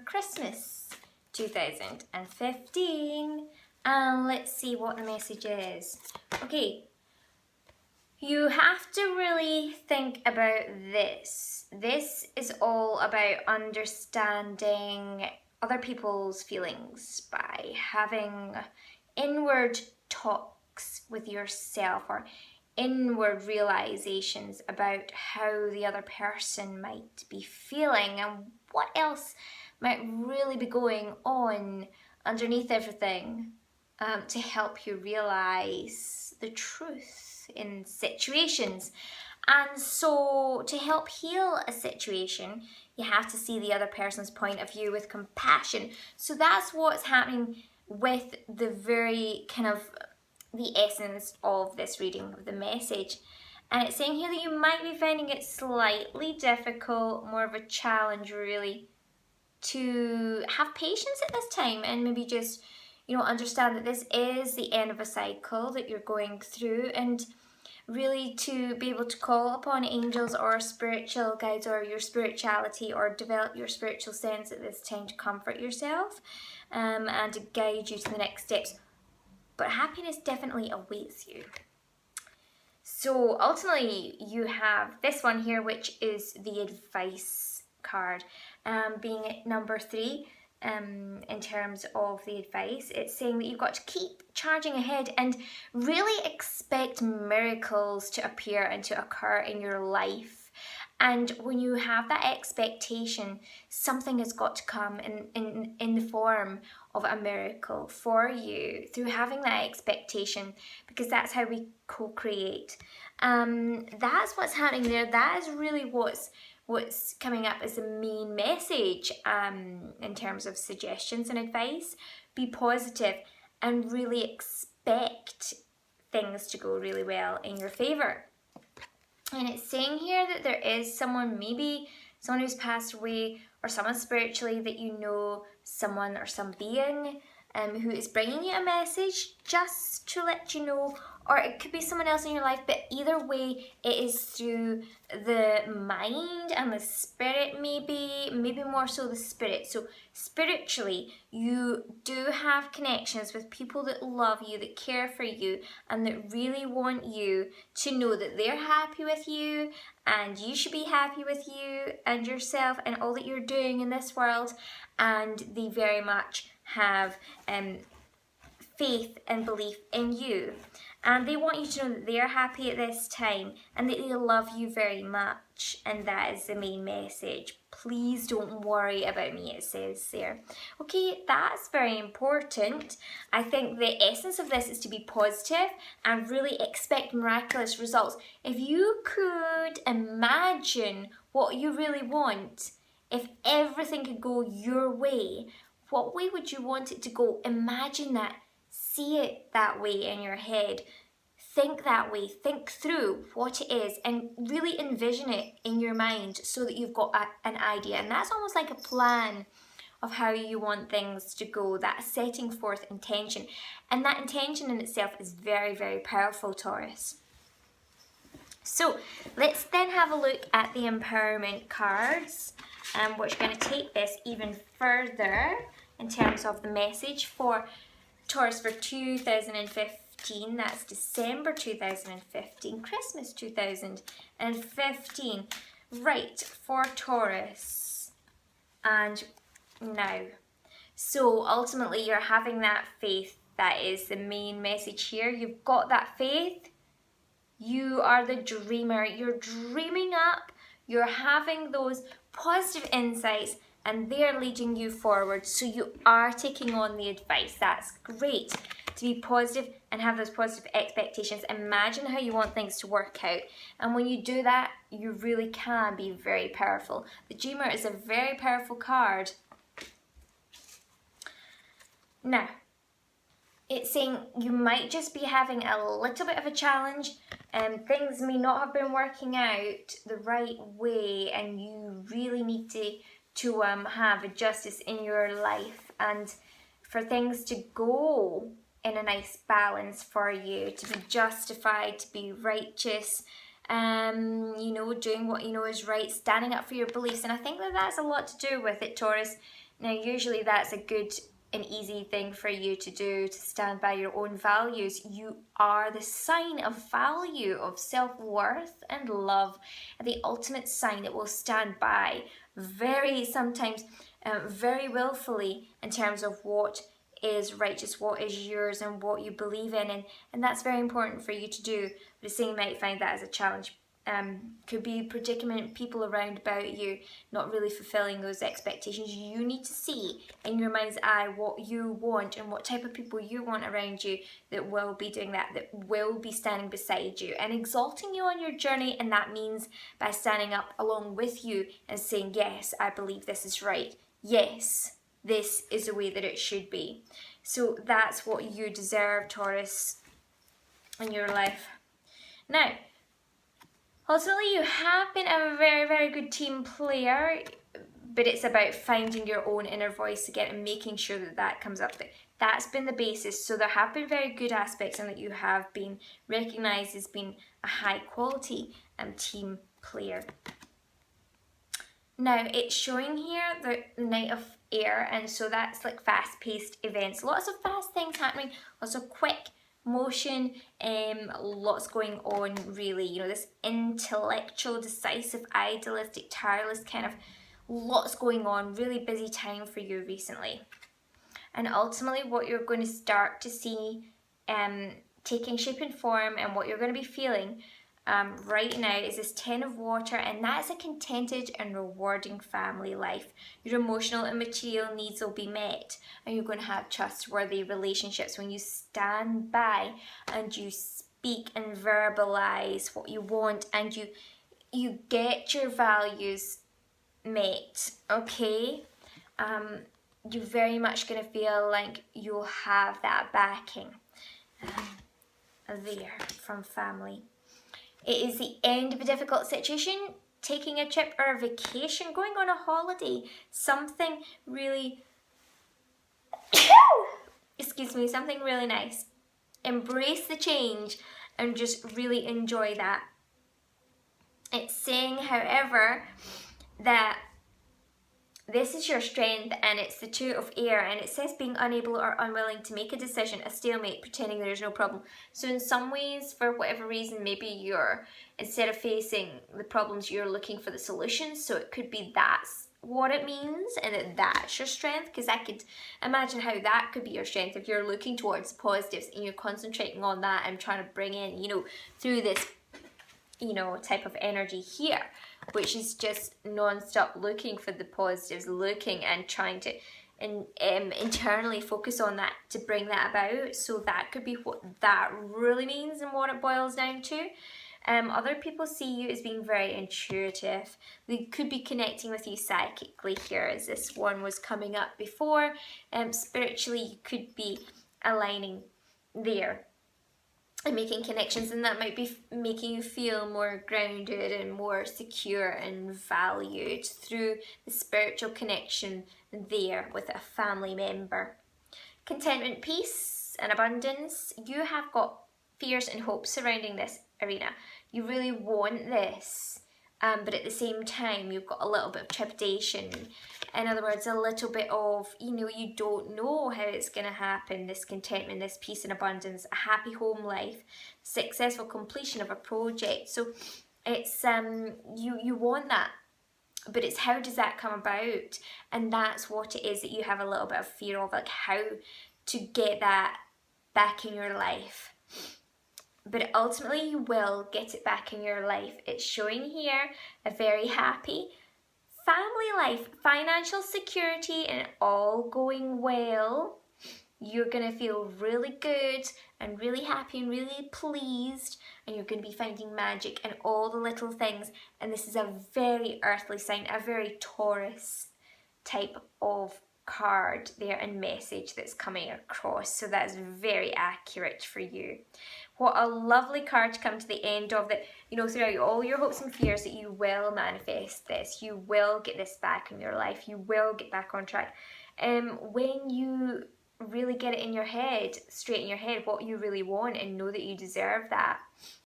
Christmas 2015, and let's see what the message is. Okay, you have to really think about this. This is all about understanding other people's feelings by having inward talks with yourself or inward realizations about how the other person might be feeling and what else might really be going on underneath everything, to help you realize the truth in situations. And so to help heal a situation, you have to see the other person's point of view with compassion. So that's what's happening with the very kind of the essence of this reading of the message. And it's saying here that you might be finding it slightly difficult, more of a challenge really, to have patience at this time and maybe just, understand that this is the end of a cycle that you're going through, and really to be able to call upon angels or spiritual guides or your spirituality or develop your spiritual sense at this time to comfort yourself, and to guide you to the next steps. But happiness definitely awaits you. So ultimately you have this one here, which is the advice card, being at number 3. In terms of the advice, it's saying that you've got to keep charging ahead and really expect miracles to appear and to occur in your life. And when you have that expectation, something has got to come in the form of a miracle for you through having that expectation, because that's how we co-create. That's what's happening there. That is really what's coming up as the main message, in terms of suggestions and advice. Be positive and really expect things to go really well in your favor. And it's saying here that there is someone, maybe someone who's passed away, or someone spiritually that you know, someone or some being who is bringing you a message just to let you know, or it could be someone else in your life, but either way it is through the mind and the spirit, maybe more so the spirit. So spiritually you do have connections with people that love you, that care for you, and that really want you to know that they're happy with you, and you should be happy with you and yourself and all that you're doing in this world. And they very much have faith and belief in you, and they want you to know that they're happy at this time and that they love you very much. And that is the main message. Please don't worry about me, it says there. Okay, that's very important. I think the essence of this is to be positive and really expect miraculous results. If you could imagine what you really want, if everything could go your way, what way would you want it to go? Imagine that. See it that way in your head. Think that way. Think through what it is and really envision it in your mind so that you've got an idea. And that's almost like a plan of how you want things to go, that setting forth intention. And that intention in itself is very, very powerful, Taurus. So let's then have a look at the empowerment cards, which are going to take this even further in terms of the message for Taurus for 2015. That's December 2015, Christmas 2015. Right, for Taurus. And now, so ultimately you're having that faith. That is the main message here. You've got that faith. You are the dreamer. You're dreaming up. You're having those positive insights, and they're leading you forward. So you are taking on the advice. That's great, to be positive and have those positive expectations. Imagine how you want things to work out. And when you do that, you really can be very powerful. The Dreamer is a very powerful card. Now, it's saying you might just be having a little bit of a challenge, and things may not have been working out the right way, and you really need to have a justice in your life, and for things to go in a nice balance for you, to be justified, to be righteous, doing what you know is right, standing up for your beliefs. And I think that that's a lot to do with it, Taurus, Now, usually that's a good and easy thing for you to do, to stand by your own values. You are the sign of value, of self-worth and love, and the ultimate sign that will stand by sometimes very willfully in terms of what is righteous, what is yours, and what you believe in, and that's very important for you to do. But some you might find that as a challenge. Could be predicament, people around about you not really fulfilling those expectations. You need to see in your mind's eye what you want and what type of people you want around you that will be doing that will be standing beside you and exalting you on your journey. And that means by standing up along with you and saying, yes, I believe this is right. Yes, this is the way that it should be. So that's what you deserve, Taurus, in your life. Now, ultimately, you have been a very, very good team player, but it's about finding your own inner voice again and making sure that that comes up. That's been the basis. So there have been very good aspects and that you have been recognised as being a high quality team player. Now, it's showing here the Knight of Air, and so that's like fast-paced events. Lots of fast things happening, lots of quick motion, lots going on really, you know, this intellectual, decisive, idealistic, tireless kind of lots going on, really busy time for you recently. And ultimately what you're going to start to see taking shape and form and what you're going to be feeling right now is this 10 of water, and that is a contented and rewarding family life. Your emotional and material needs will be met, and you're going to have trustworthy relationships when you stand by and you speak and verbalize what you want, and you get your values met, okay? You're very much going to feel like you'll have that backing there from family. It is the end of a difficult situation, taking a trip or a vacation, going on a holiday, something really, excuse me, something really nice. Embrace the change and just really enjoy that. It's saying, however, that this is your strength, and it's the 2 of Air, and it says being unable or unwilling to make a decision, a stalemate, pretending there's no problem. So in some ways, for whatever reason, maybe you're, instead of facing the problems, you're looking for the solutions. So it could be that's what it means, and that's your strength, because I could imagine how that could be your strength if you're looking towards positives and you're concentrating on that and trying to bring in, you know, through this, you know, type of energy here, which is just non-stop looking for the positives, looking and trying to internally focus on that to bring that about. So that could be what that really means and what it boils down to. Other people see you as being very intuitive. They could be connecting with you psychically here, as this one was coming up before. Spiritually, you could be aligning there and making connections, and that might be making you feel more grounded and more secure and valued through the spiritual connection there with a family member. Contentment, peace and abundance. You have got fears and hopes surrounding this arena. You really want this, but at the same time you've got a little bit of trepidation. In other words, a little bit of, you know, you don't know how it's going to happen. This contentment, this peace and abundance, a happy home life, successful completion of a project. So it's you want that, but it's how does that come about? And that's what it is that you have a little bit of fear of, like how to get that back in your life. But ultimately you will get it back in your life. It's showing here a very happy family life, financial security, and all going well. You're going to feel really good and really happy and really pleased, and you're going to be finding magic in all the little things. And this is a very earthly sign, a very Taurus type of card there and message that's coming across. So that's very accurate for you. What a lovely card to come to the end of, that, you know, throughout all your hopes and fears, that you will manifest this. You will get this back in your life. You will get back on track. When you really get it in your head, straight in your head, what you really want, and know that you deserve that.